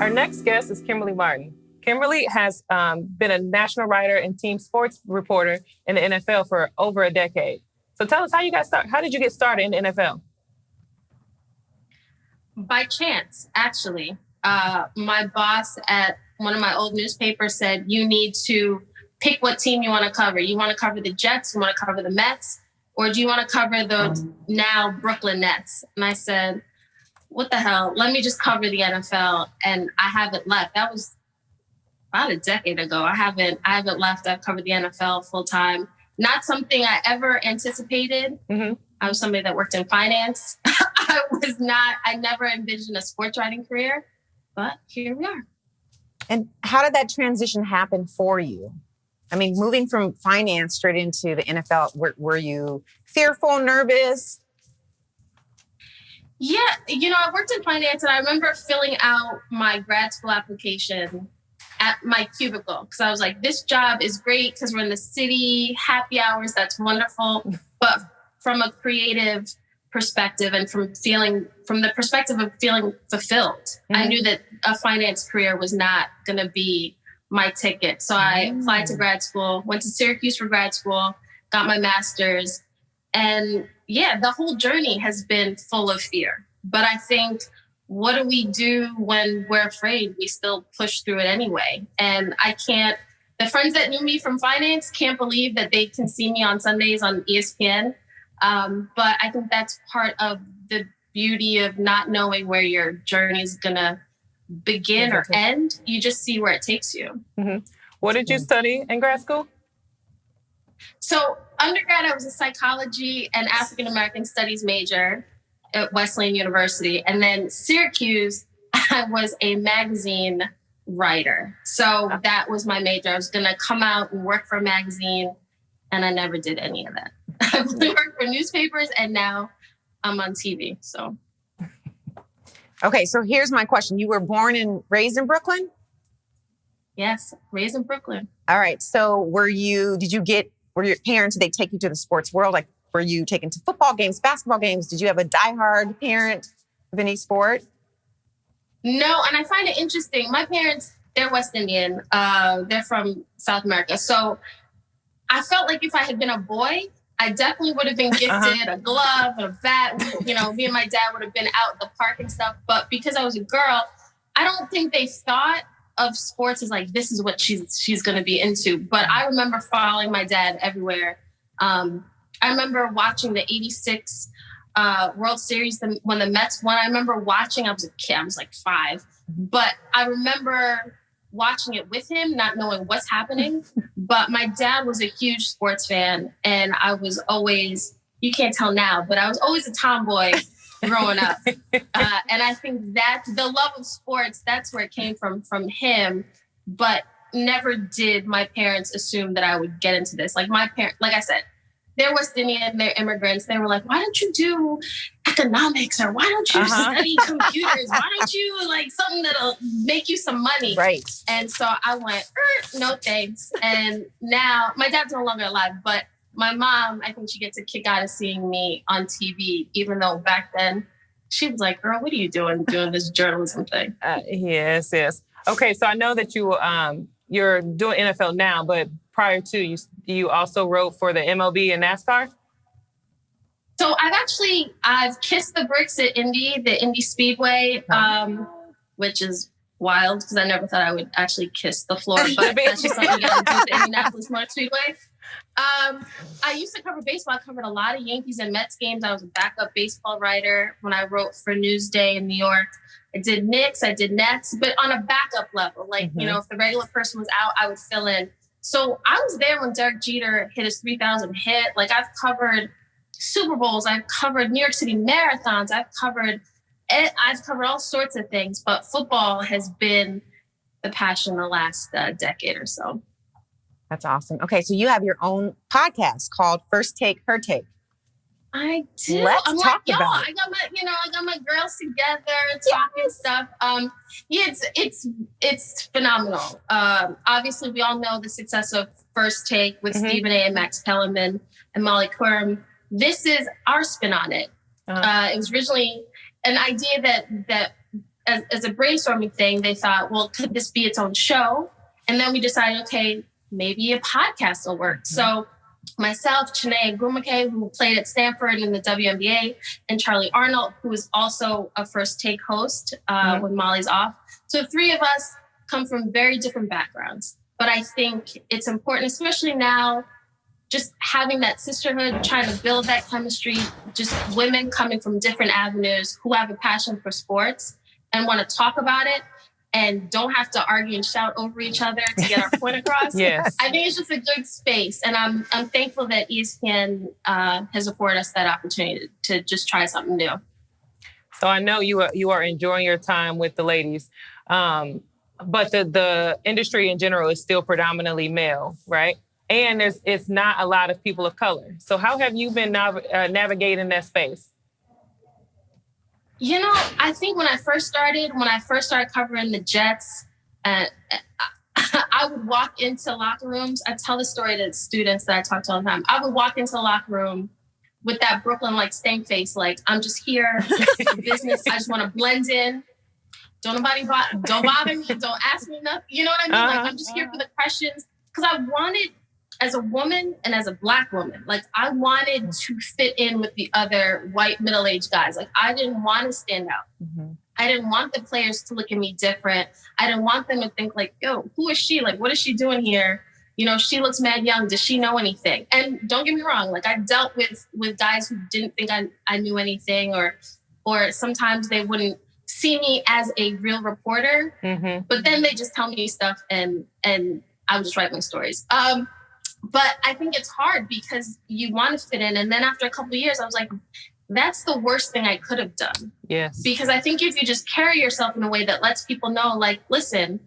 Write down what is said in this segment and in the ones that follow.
Our next guest is Kimberley Martin. Kimberley has been a national writer and team sports reporter in the NFL for over a decade. So tell us how you got started. How did you get started in the NFL? By chance, actually. My boss at one of my old newspapers said, you need to pick what team you want to cover. You want to cover the Jets, you want to cover the Mets, or do you want to cover the now Brooklyn Nets? And I said, what the hell? Let me just cover the NFL. And I haven't left. That was about a decade ago. I haven't left. I've covered the NFL full time. Not something I ever anticipated. Mm-hmm. I was somebody that worked in finance. I never envisioned a sports writing career, but here we are. And how did that transition happen for you? I mean, moving from finance straight into the NFL, were you fearful, nervous? Yeah, I worked in finance, and I remember filling out my grad school application at my cubicle because I was like, this job is great because we're in the city, happy hours, that's wonderful. But from a creative perspective and from the perspective of feeling fulfilled, mm-hmm. I knew that a finance career was not going to be my ticket. So I applied to grad school, went to Syracuse for grad school, got my master's. And yeah, the whole journey has been full of fear. But I think, what do we do when we're afraid? We still push through it anyway. And the friends that knew me from finance can't believe that they can see me on Sundays on ESPN. But I think that's part of the beauty of not knowing where your journey is going to begin or end. You just see where it takes you. Mm-hmm. What did you study in grad school? So undergrad, I was a psychology and African American studies major at Wesleyan University. And then Syracuse, I was a magazine writer. So that was my major. I was going to come out and work for a magazine, and I never did any of that. I only worked for newspapers, and now I'm on TV. So. Okay, so here's my question. You were born and raised in Brooklyn? Yes, raised in Brooklyn. All right. So were your parents, did they take you to the sports world? Like, were you taken to football games, basketball games? Did you have a diehard parent of any sport? No, and I find it interesting. My parents, they're West Indian. They're from South America. So I felt like if I had been a boy, I definitely would have been gifted a glove, a bat. Me and my dad would have been out in the park and stuff. But because I was a girl, I don't think they thought of sports as like, this is what she's going to be into. But I remember following my dad everywhere. I remember watching the 86 World Series when the Mets won. I remember watching, I was a kid, I was like 5. But I remember watching it with him, not knowing what's happening. But my dad was a huge sports fan. And I was always, you can't tell now, but I was always a tomboy growing up. And I think that the love of sports, that's where it came from him. But never did my parents assume that I would get into this. Like my parents, like I said, they're West Indian, they're immigrants. They were like, why don't you do economics? Or why don't you study computers? Why don't you like something that'll make you some money? Right. And so I went, no thanks. And now my dad's no longer alive, but my mom, I think she gets a kick out of seeing me on TV, even though back then she was like, girl, what are you doing this journalism thing? Yes. Okay, so I know that you're doing NFL now, but prior to, you also wrote for the MLB and NASCAR? So I've kissed the bricks at the Indy Speedway, which is wild because I never thought I would actually kiss the floor, but that's just something you gotta do at the Indianapolis Motor Speedway. I used to cover baseball. I covered a lot of Yankees and Mets games. I was a backup baseball writer when I wrote for Newsday in New York. I did Knicks, I did Nets, but on a backup level. Like, if the regular person was out, I would fill in. So I was there when Derek Jeter hit his 3,000 hit. Like, I've covered Super Bowls. I've covered New York City marathons. I've covered all sorts of things. But football has been the passion the last decade or so. That's awesome. Okay, so you have your own podcast called First Take, Her Take. I do. Let's talk about it. I got my girls together talking stuff. It's phenomenal. Obviously, we all know the success of First Take with Stephen A. and Max Kellerman and Molly Quorum. This is our spin on it. It was originally an idea that as a brainstorming thing, they thought, well, could this be its own show? And then we decided, okay, maybe a podcast will work. So myself, Chanae Gumake, who played at Stanford in the WNBA, and Charlie Arnold, who is also a first take host when Molly's off. So the three of us come from very different backgrounds. But I think it's important, especially now, just having that sisterhood, trying to build that chemistry, just women coming from different avenues who have a passion for sports and want to talk about it and don't have to argue and shout over each other to get our point across. Yes. I think it's just a good space. And I'm thankful that ESPN has afforded us that opportunity to just try something new. So I know you are enjoying your time with the ladies, but the industry in general is still predominantly male, right? And it's not a lot of people of color. So how have you been navigating that space? You know, I think when I first started covering the Jets, I would walk into locker rooms. I tell the story to students that I talk to all the time. I would walk into the locker room with that Brooklyn stank face, I'm just here for business. I just want to blend in. Don't bother me. Don't ask me nothing. You know what I mean? I'm just here for the questions because I wanted, as a woman and as a Black woman, I wanted to fit in with the other white middle-aged guys. I didn't want to stand out. Mm-hmm. I didn't want the players to look at me different. I didn't want them to think yo, who is she? What is she doing here? You know, she looks mad young. Does she know anything? And don't get me wrong. I dealt with guys who didn't think I knew anything or sometimes they wouldn't see me as a real reporter, but then they just tell me stuff and I would just write my stories. But I think it's hard because you want to fit in. And then after a couple of years, I was like, that's the worst thing I could have done. Yes. Because I think if you just carry yourself in a way that lets people know, listen,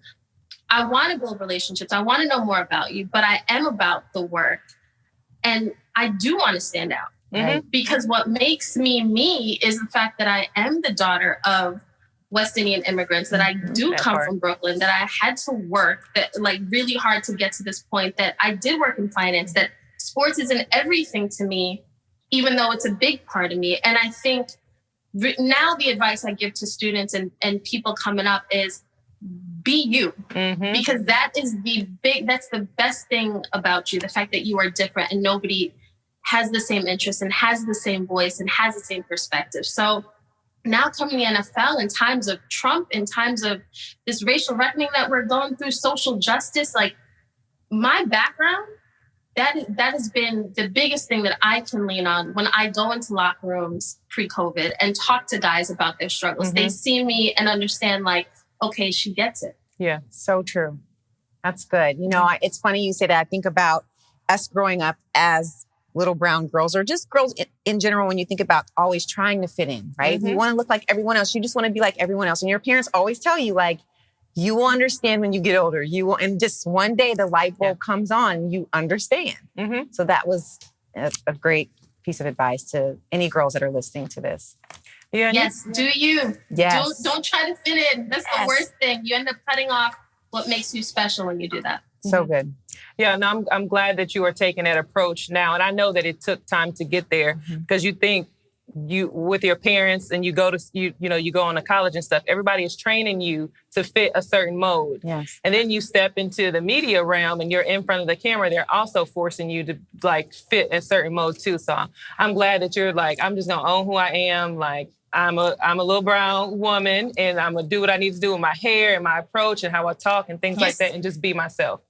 I want to build relationships. I want to know more about you, but I am about the work. And I do want to stand out. Right? Because what makes me is the fact that I am the daughter of West Indian immigrants, that I do come from Brooklyn, that I had to work that really hard to get to this point, that I did work in finance, that sports isn't everything to me, even though it's a big part of me. And I think now the advice I give to students and people coming up is be you, because that's the best thing about you. The fact that you are different and nobody has the same interests and has the same voice and has the same perspective. So now coming to the NFL in times of Trump, in times of this racial reckoning that we're going through, social justice, my background, that has been the biggest thing that I can lean on when I go into locker rooms pre-COVID and talk to guys about their struggles. They see me and understand okay, she gets it. Yeah. So true. That's good. You know, it's funny you say that. I think about us growing up as little brown girls or just girls in general, when you think about always trying to fit in, right? You want to look like everyone else. You just want to be like everyone else. And your parents always tell you you will understand when you get older. You will, and just one day the light bulb comes on, you understand. So that was a great piece of advice to any girls that are listening to this. Yeah. Yes. Do you? Yes. Don't try to fit in. That's the worst thing. You end up cutting off what makes you special when you do that. So good. Yeah, no, I'm glad that you are taking that approach now. And I know that it took time to get there because you think you with your parents and you go on to college and stuff, everybody is training you to fit a certain mode. Yes. And then you step into the media realm and you're in front of the camera, they're also forcing you to fit a certain mode too. So I'm glad that you're I'm just gonna own who I am. I'm a little brown woman and I'm gonna do what I need to do with my hair and my approach and how I talk and things like that and just be myself.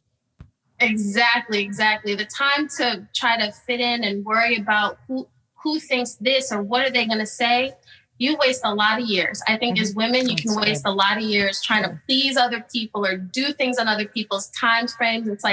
Exactly. The time to try to fit in and worry about who thinks this or what are they going to say, you waste a lot of years. I think as women, you can waste a lot of years trying to please other people or do things on other people's time frames. It's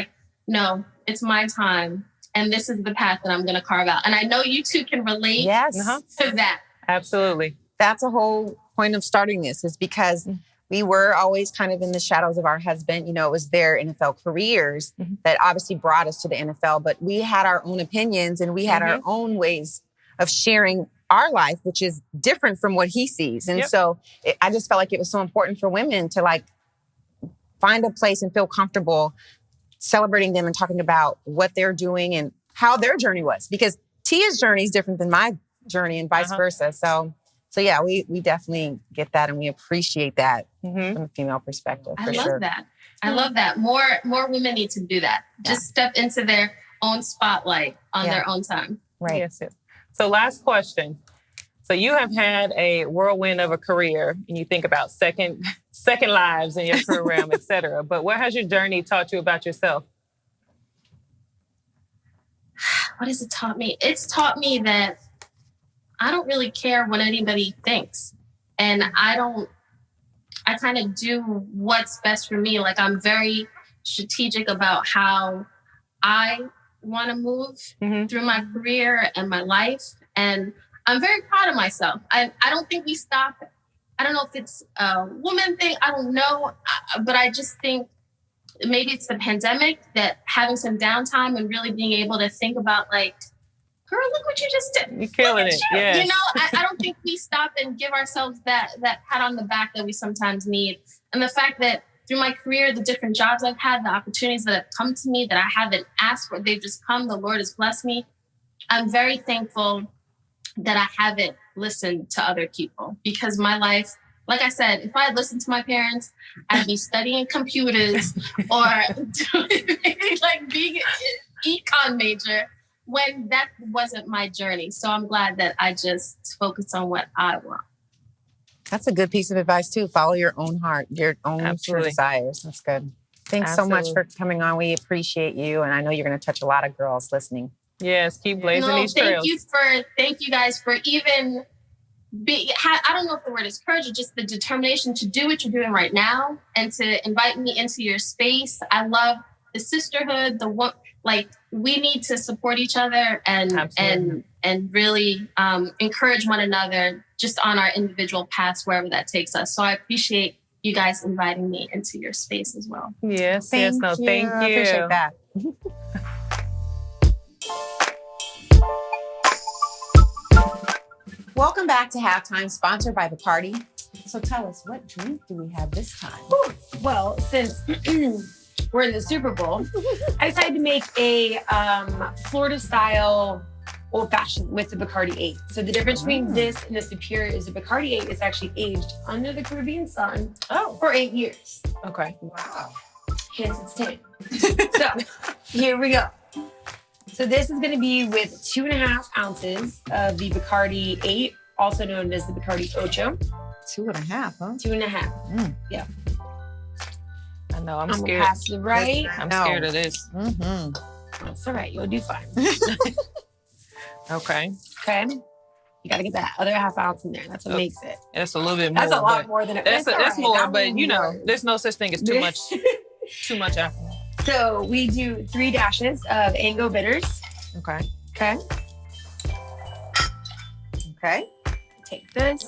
no, it's my time. And this is the path that I'm going to carve out. And I know you two can relate to that. Absolutely. That's a whole point of starting this is because we were always kind of in the shadows of our husband. You know, it was their NFL careers that obviously brought us to the NFL, but we had our own opinions and we had our own ways of sharing our life, which is different from what he sees. And so I just felt like it was so important for women to find a place and feel comfortable celebrating them and talking about what they're doing and how their journey was. Because Tia's journey is different than my journey and vice versa. So So yeah, we definitely get that and we appreciate that from a female perspective. I love that. I love that. More women need to do that. Just step into their own spotlight on their own time. Right. Yes. So last question. So you have had a whirlwind of a career and you think about second lives in your career realm, et cetera. But what has your journey taught you about yourself? What has it taught me? It's taught me that I don't really care what anybody thinks. And I kind of do what's best for me. Like, I'm very strategic about how I want to move through my career and my life. And I'm very proud of myself. I don't think we stop. I don't know if it's a woman thing. I don't know. But I just think maybe it's the pandemic, that having some downtime and really being able to think about, like, girl, look what you just did. You're killing it. Yeah. You know, I don't think we stop and give ourselves that pat on the back that we sometimes need. And the fact that through my career, the different jobs I've had, the opportunities that have come to me that I haven't asked for, they've just come. The Lord has blessed me. I'm very thankful that I haven't listened to other people, because my life, like I said, if I had listened to my parents, I'd be studying computers or maybe like being an econ major, when that wasn't my journey. So I'm glad that I just focus on what I want. That's a good piece of advice too. Follow your own heart, your own true desires. That's good. Thanks so much for coming on. We appreciate you. And I know you're going to touch a lot of girls listening. Yes, keep blazing these trails. Thank you guys for even I don't know if the word is courage or just the determination to do what you're doing right now and to invite me into your space. I love the sisterhood, we need to support each other and really encourage one another just on our individual paths, wherever that takes us. So I appreciate you guys inviting me into your space as well. Yes, thank you. I appreciate that. Welcome back to Halftime, sponsored by Bacardi. So tell us, what drink do we have this time? Well, since we're in the Super Bowl, I decided to make a Florida-style old-fashioned with the Bacardi 8. So the difference between this and the Superior is the Bacardi 8 is actually aged under the Caribbean sun for 8 years. Okay. Wow. Hence its 10. So here we go. So this is going to be with 2.5 ounces of the Bacardi 8, also known as the Bacardi Ocho. 2.5, huh? 2.5. Yeah. I know. I'm scared. Pass it right. I'm scared of this. That's all right. You'll do fine. Okay. Okay. You got to get that other 1/2 ounce in there. That's what makes it. That's a little bit more. That's a lot more than it is. That's more, but you know, there's no such thing as too much alcohol. So we do 3 dashes of Ango bitters. Okay. Okay. Okay. Take this.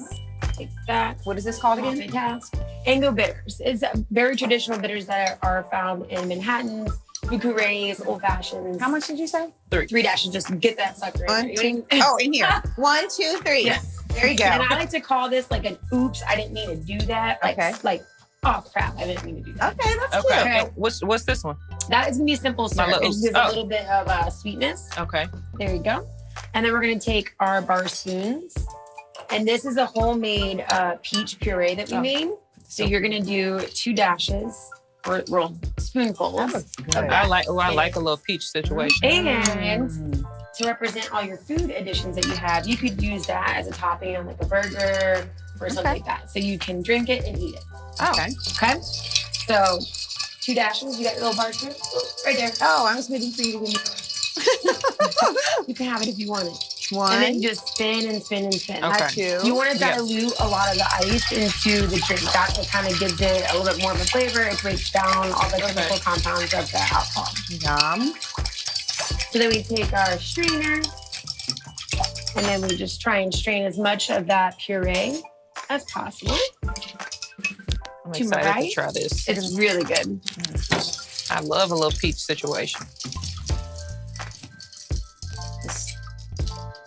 Take that. What is this called again? Fantastic. Ango bitters. It's very traditional bitters that are found in Manhattans, Bucurés, old fashions. How much did you say? 3 dashes. Just get that sucker in there. In here. 1, 2, 3. Yes. There you go. And I like to call this like an oops, I didn't mean to do that. Like, oh crap, I didn't mean to do that. Okay, that's Okay. cute. Okay. What's this one? That is gonna be simple syrup. It gives a little bit of sweetness. Okay. There you go. And then we're gonna take our bar spoons. And this is a homemade peach puree that we made. So you're gonna do 2 dashes or spoonfuls. I like a little peach situation. And to represent all your food additions that you have, you could use that as a topping on like a burger or something like that. So you can drink it and eat it. Okay. Okay. So 2 dashes. You got your little bar spoon right there. Oh, I was waiting for you to give me. You can have it if you want it. 1. And then just spin and spin and spin. Okay. 2. You want to dilute a lot of the ice into the drink. That's what kind of gives it a little bit more of a flavor. It breaks down all the chemical compounds of the alcohol. Yum. So then we take our strainer and then we just try and strain as much of that puree as possible. I'm excited to try this. It's really good. I love a little peach situation.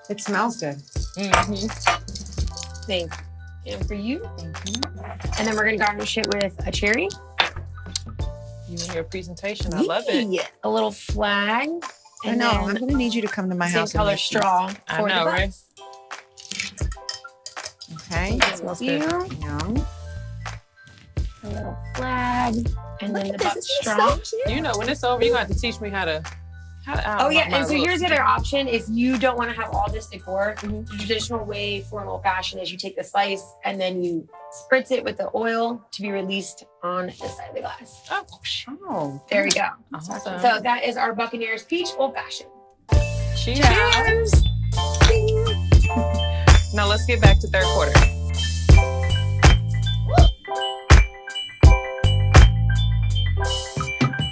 It smells good. Thanks. And for you. Thank you. And then we're going to garnish it with a cherry. You and your presentation. I love it. A little flag. I know. I'm going to need you to come to my house. Same color straw. I know, right? Okay. That smells good. Yum. A little flag, and then the butt straw. So cute. You know, when it's over, you're going to have to teach me how to Oh yeah, and so here's the other option. If you don't want to have all this decor, the traditional way for an old fashioned is you take the slice and then you spritz it with the oil to be released on this side of the glass. Oh, There we go. Awesome. So that is our Buccaneers Peach Old Fashioned. Cheers. Now let's get back to third quarter.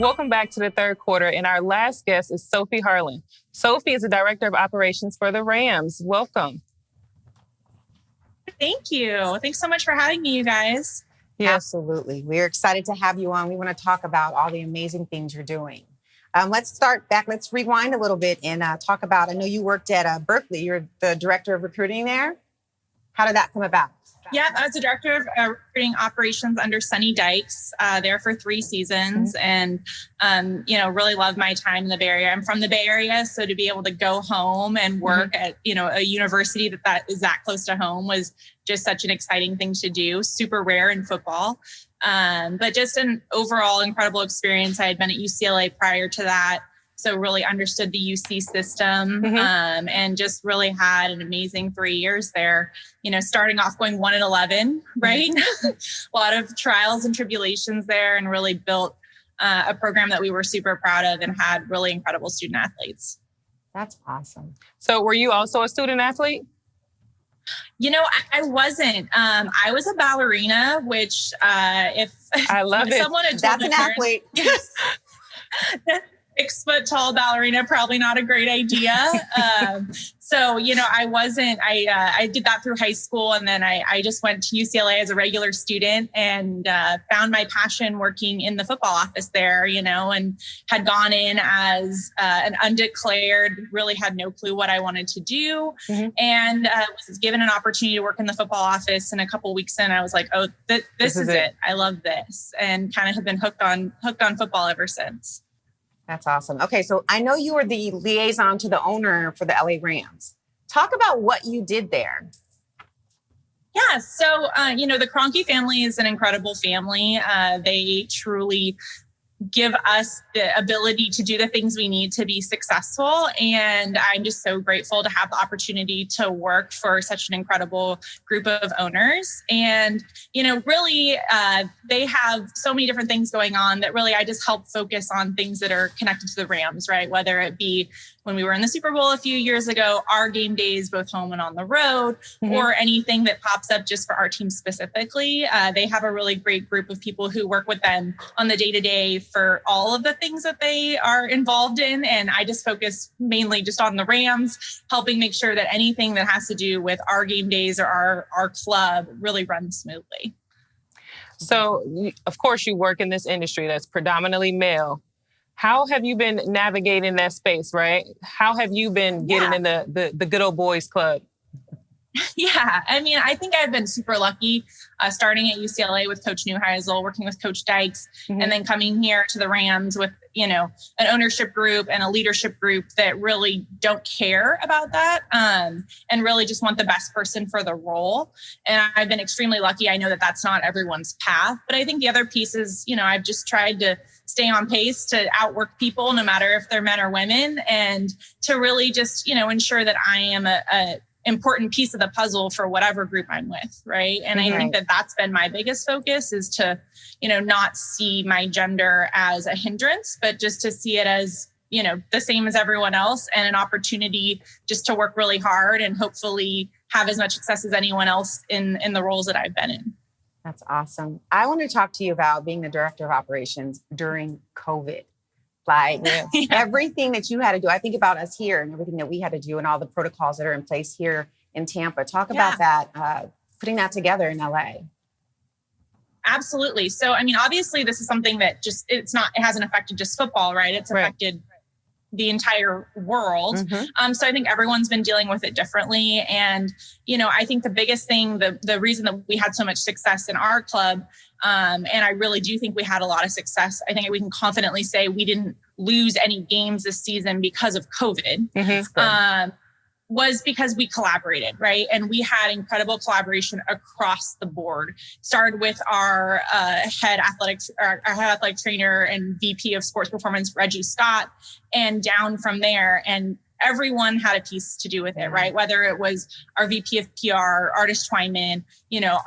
Welcome back to the third quarter, and our last guest is Sophie Harlan. Sophie is the Director of Operations for the Rams. Welcome. Thank you. Thanks so much for having me, you guys. Absolutely. We're excited to have you on. We want to talk about all the amazing things you're doing. Let's start back. Let's rewind a little bit and talk about, I know you worked at Berkeley. You're the Director of Recruiting there. How did that come about? Yeah, I was the Director of Recruiting Operations under Sonny Dykes, there for 3 seasons, and really loved my time in the Bay Area. I'm from the Bay Area, so to be able to go home and work at a university that is that close to home was just such an exciting thing to do. Super rare in football, but just an overall incredible experience. I had been at UCLA prior to that, so really understood the UC system, and just really had an amazing 3 years there. Starting off going 1-11, right? A lot of trials and tribulations there, and really built a program that we were super proud of and had really incredible student athletes. That's awesome. So were you also a student athlete? I wasn't. I was a ballerina, which if I love it. Someone had told That's my an parents, athlete. yes. 6-foot tall ballerina, probably not a great idea. So, I wasn't, I did that through high school. And then I just went to UCLA as a regular student and found my passion working in the football office there, and had gone in as an undeclared, really had no clue what I wanted to do. And was given an opportunity to work in the football office. And a couple of weeks in, I was like, oh, this is it. I love this. And kind of have been hooked on football ever since. That's awesome. Okay, so I know you were the liaison to the owner for the LA Rams. Talk about what you did there. Yeah, so, the Kroenke family is an incredible family. They truly give us the ability to do the things we need to be successful. And I'm just so grateful to have the opportunity to work for such an incredible group of owners. And, really, they have so many different things going on that really I just help focus on things that are connected to the Rams, right? Whether it be when we were in the Super Bowl a few years ago, our game days, both home and on the road, or anything that pops up just for our team specifically. They have a really great group of people who work with them on the day-to-day for all of the things that they are involved in. And I just focus mainly just on the Rams, helping make sure that anything that has to do with our game days or our club really runs smoothly. So, of course, you work in this industry that's predominantly male. How have you been navigating that space, right? How have you been getting in the good old boys club? Yeah, I think I've been super lucky starting at UCLA with Coach Neuheisel, working with Coach Dykes, and then coming here to the Rams with, an ownership group and a leadership group that really don't care about that and really just want the best person for the role. And I've been extremely lucky. I know that that's not everyone's path, but I think the other piece is, I've just tried to stay on pace to outwork people, no matter if they're men or women, and to really just, ensure that I am a important piece of the puzzle for whatever group I'm with, right? And I think that that's been my biggest focus is to, not see my gender as a hindrance, but just to see it as, the same as everyone else and an opportunity just to work really hard and hopefully have as much success as anyone else in the roles that I've been in. That's awesome. I want to talk to you about being the Director of Operations during COVID. Everything that you had to do. I think about us here and everything that we had to do and all the protocols that are in place here in Tampa. Talk about that, putting that together in LA. Absolutely. So, obviously this is something that it hasn't affected just football, right? It's affected the entire world. So I think everyone's been dealing with it differently. And, I think the biggest thing, the reason that we had so much success in our club, and I really do think we had a lot of success. I think we can confidently say we didn't lose any games this season because of COVID. was because we collaborated, right? And we had incredible collaboration across the board. Started with our head athletic trainer and VP of sports performance, Reggie Scott, and down from there. And everyone had a piece to do with it, right? Whether it was our VP of PR, Artist Twyman,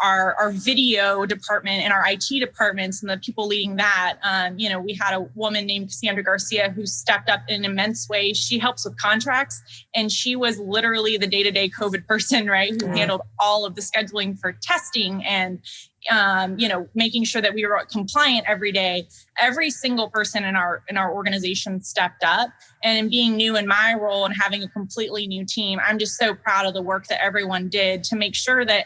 our video department and our IT departments and the people leading that. We had a woman named Cassandra Garcia who stepped up in an immense way. She helps with contracts, and she was literally the day-to-day COVID person, right? Who handled all of the scheduling for testing and making sure that we were compliant every day. Every single person in our organization stepped up. And in being new in my role and having a completely new team, I'm just so proud of the work that everyone did to make sure that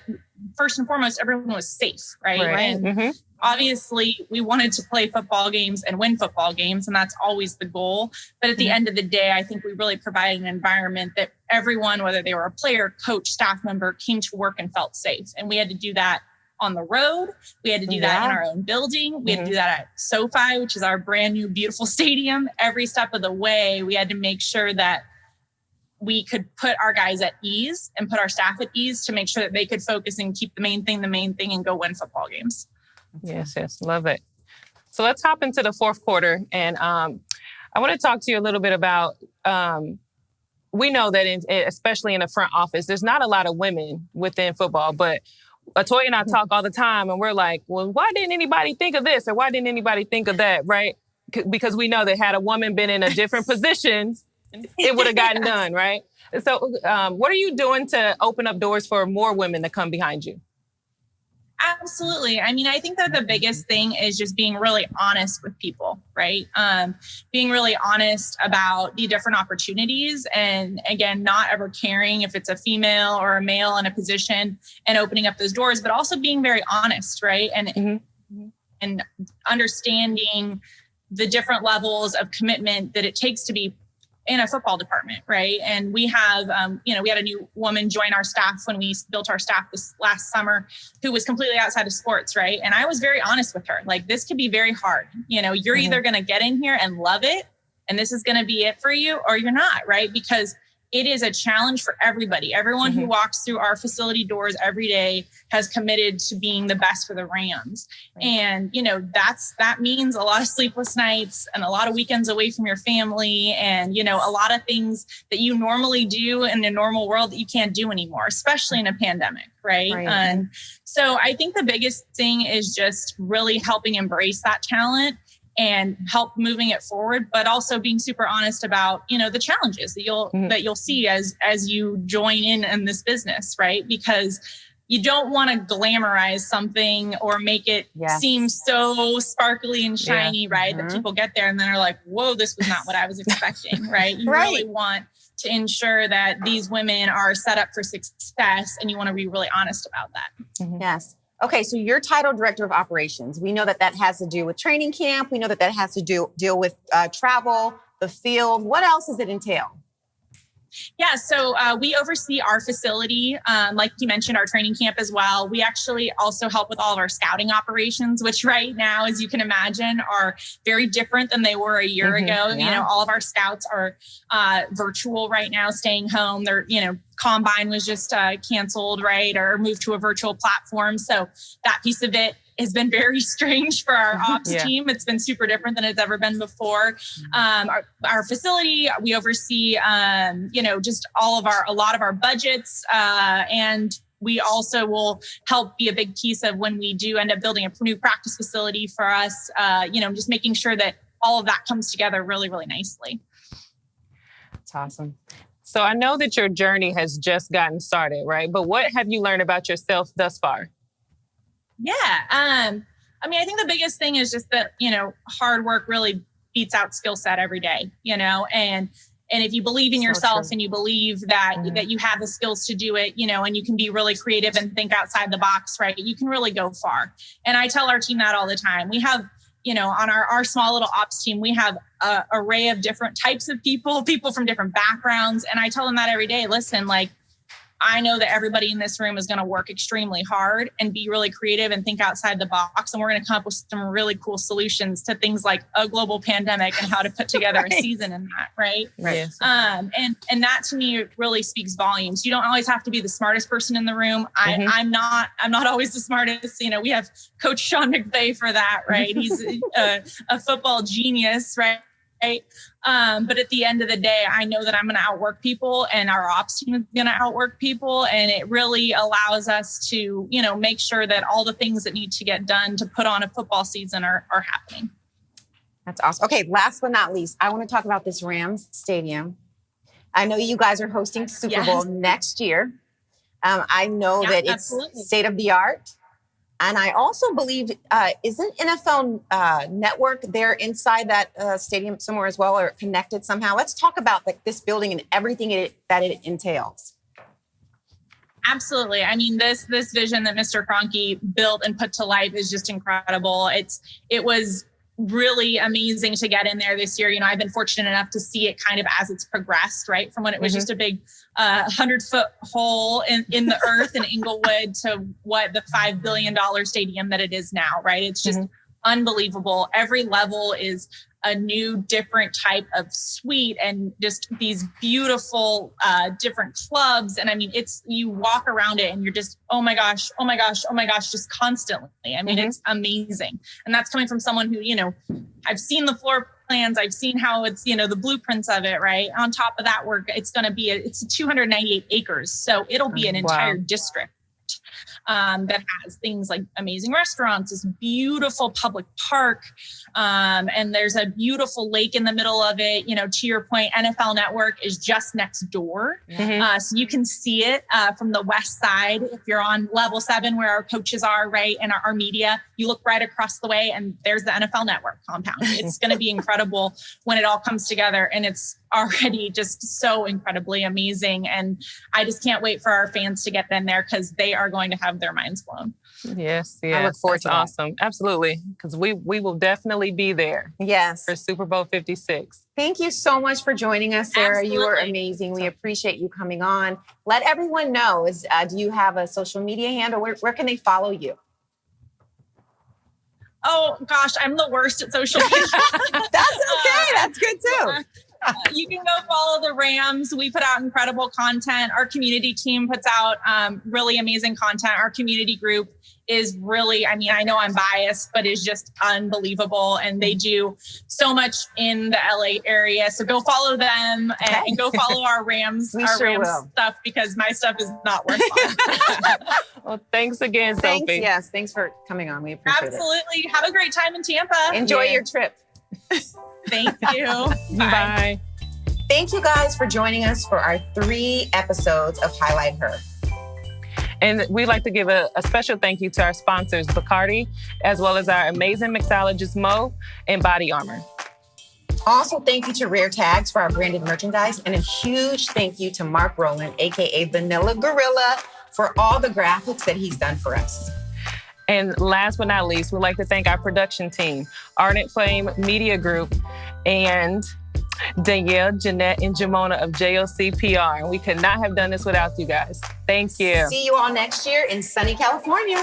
first and foremost, everyone was safe, right? And obviously we wanted to play football games and win football games, and that's always the goal. But at the end of the day, I think we really provided an environment that everyone, whether they were a player, coach, staff member, came to work and felt safe. And we had to do that on the road. We had to do that in our own building. We had to do that at Sophie, which is our brand new, beautiful stadium. Every step of the way, we had to make sure that we could put our guys at ease and put our staff at ease to make sure that they could focus and keep the main thing, and go win football games. Yes. Love it. So let's hop into the fourth quarter. And I want to talk to you a little bit about, we know that especially in the front office, there's not a lot of women within football, but Atoya and I talk all the time, and we're like, well, why didn't anybody think of this? Or why didn't anybody think of that? Right? Because we know that had a woman been in a different position, it would have gotten done. Right? So what are you doing to open up doors for more women to come behind you? Absolutely. I mean, I think that the biggest thing is just being really honest with people, right? Being really honest about the different opportunities, and again, not ever caring if it's a female or a male in a position, and opening up those doors, but also being very honest, right? And understanding the different levels of commitment that it takes to be in a football department, right? And we have, we had a new woman join our staff when we built our staff this last summer, who was completely outside of sports, right? And I was very honest with her. Like, this could be very hard. You're either going to get in here and love it, and this is going to be it for you, or you're not, right? Because it is a challenge for everybody. Everyone who walks through our facility doors every day has committed to being the best for the Rams. And, that means a lot of sleepless nights and a lot of weekends away from your family, and, a lot of things that you normally do in the normal world that you can't do anymore, especially in a pandemic. Right. And so I think the biggest thing is just really helping embrace that talent and help moving it forward, but also being super honest about, the challenges that you'll see as you join in this business, right? Because you don't want to glamorize something or make it seem so sparkly and shiny, right? That people get there and then are like, whoa, this was not what I was expecting, right? You really want to ensure that these women are set up for success, and you want to be really honest about that. Yes. Okay, so you're title director of operations. We know that has to do with training camp. We know that has to deal with travel, the field. What else does it entail? Yeah, so we oversee our facility, like you mentioned, our training camp as well. We actually also help with all of our scouting operations, which right now, as you can imagine, are very different than they were a year ago. All of our scouts are virtual right now, staying home. They're, Combine was just canceled, right, or moved to a virtual platform. So that piece of it has been very strange for our ops team. It's been super different than it's ever been before. Our facility, we oversee, just a lot of our budgets, and we also will help be a big piece of when we do end up building a new practice facility for us, just making sure that all of that comes together really, really nicely. That's awesome. So I know that your journey has just gotten started, right? But what have you learned about yourself thus far? Yeah. I think the biggest thing is just that, hard work really beats out skill set every day, and if you believe in yourself and you believe that you have the skills to do it, and you can be really creative and think outside the box, right? You can really go far. And I tell our team that all the time. We have, on our small little ops team, we have an array of different types of people from different backgrounds. And I tell them that every day. Listen, I know that everybody in this room is going to work extremely hard and be really creative and think outside the box. And we're going to come up with some really cool solutions to things like a global pandemic and how to put together a season in that. Right. Yes. And that to me really speaks volumes. You don't always have to be the smartest person in the room. I'm not always the smartest. You know, we have Coach Sean McVay for that, right? He's a football genius, right? But at the end of the day, I know that I'm going to outwork people and our ops team is going to outwork people. And it really allows us to, you know, make sure that all the things that need to get done to put on a football season are happening. That's awesome. Okay, last but not least, I want to talk about this Rams stadium. I know you guys are hosting Super Bowl next year. I know that it's state of the art. And I also believe, isn't NFL Network there inside that stadium somewhere as well, or connected somehow? Let's talk about like this building and everything that it entails. Absolutely. I mean, this vision that Mr. Kroenke built and put to life is just incredible. It was really amazing to get in there this year. You know, I've been fortunate enough to see it kind of as it's progressed, right? From when it was just a big 100-foot hole in the earth in Inglewood to what the $5 billion stadium that it is now, right? It's just unbelievable. Every level is a new, different type of suite and just these beautiful, different clubs. And I mean, you walk around it and you're just, oh my gosh, just constantly. I mean, it's amazing. And that's coming from someone who, you know, I've seen the floor plans. I've seen how it's, you know, the blueprints of it, right? On top of that, it's going to be, it's 298 acres. So it'll be an entire district. That has things like amazing restaurants, this beautiful public park, and there's a beautiful lake in the middle of it. You know, to your point, NFL Network is just next door. So you can see it from the west side. If you're on level 7 where our coaches are, right, and our media, you look right across the way and there's the NFL Network compound. It's going to be incredible when it all comes together, and it's already just so incredibly amazing. And I just can't wait for our fans to get them there because they are going to have their minds blown. Yes. I look forward to that. Awesome. Absolutely. Because we will definitely be there. Yes. For Super Bowl 56. Thank you so much for joining us, Sarah. Absolutely. You were amazing. We appreciate you coming on. Let everyone know, do you have a social media handle? Where can they follow you? Oh, gosh, I'm the worst at social media. That's okay. That's good too. You can go follow the Rams. We put out incredible content. Our community team puts out really amazing content. Our community group is really, I mean, I know I'm biased, but is just unbelievable. And they do so much in the LA area. So go follow them and go follow our Rams, stuff, because my stuff is not worth following. Well, thanks again, Sophie. Yes, thanks for coming on. We appreciate it. Absolutely. Have a great time in Tampa. Enjoy your trip. Thank you. Bye. Thank you guys for joining us for our 3 episodes of Highlight Her. And we'd like to give a special thank you to our sponsors, Bacardi, as well as our amazing mixologist, Mo, and Body Armor. Also, thank you to Rare Tags for our branded merchandise. And a huge thank you to Mark Rowland, a.k.a. Vanilla Gorilla, for all the graphics that he's done for us. And last but not least, we'd like to thank our production team, Ardent Flame Media Group, and Danielle, Jeanette, and Jamona of JOC PR. And we could not have done this without you guys. Thank you. See you all next year in sunny California.